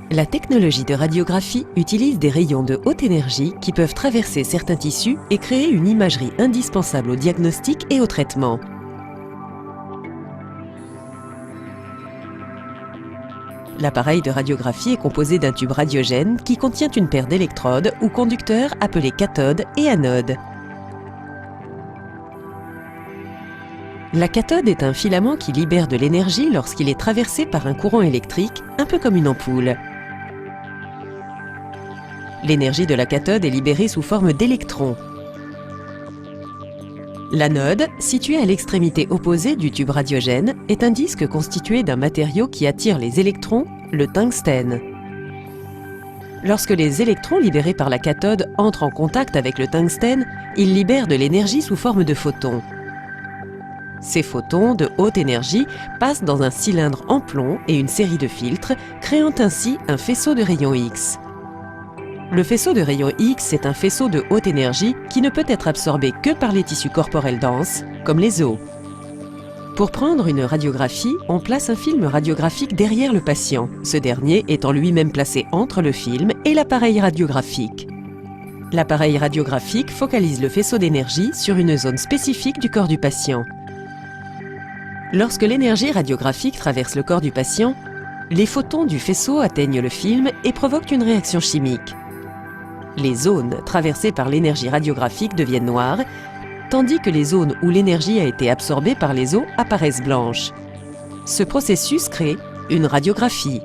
La technologie de radiographie utilise des rayons de haute énergie qui peuvent traverser certains tissus et créer une imagerie indispensable au diagnostic et au traitement. L'appareil de radiographie est composé d'un tube radiogène qui contient une paire d'électrodes ou conducteurs appelés cathode et anode. La cathode est un filament qui libère de l'énergie lorsqu'il est traversé par un courant électrique, un peu comme une ampoule. L'énergie de la cathode est libérée sous forme d'électrons. L'anode, située à l'extrémité opposée du tube radiogène, est un disque constitué d'un matériau qui attire les électrons, le tungstène. Lorsque les électrons libérés par la cathode entrent en contact avec le tungstène, ils libèrent de l'énergie sous forme de photons. Ces photons de haute énergie passent dans un cylindre en plomb et une série de filtres, créant ainsi un faisceau de rayons X. Le faisceau de rayons X est un faisceau de haute énergie qui ne peut être absorbé que par les tissus corporels denses, comme les os. Pour prendre une radiographie, on place un film radiographique derrière le patient, ce dernier étant lui-même placé entre le film et l'appareil radiographique. L'appareil radiographique focalise le faisceau d'énergie sur une zone spécifique du corps du patient. Lorsque l'énergie radiographique traverse le corps du patient, les photons du faisceau atteignent le film et provoquent une réaction chimique. Les zones traversées par l'énergie radiographique deviennent noires, tandis que les zones où l'énergie a été absorbée par les os apparaissent blanches. Ce processus crée une radiographie.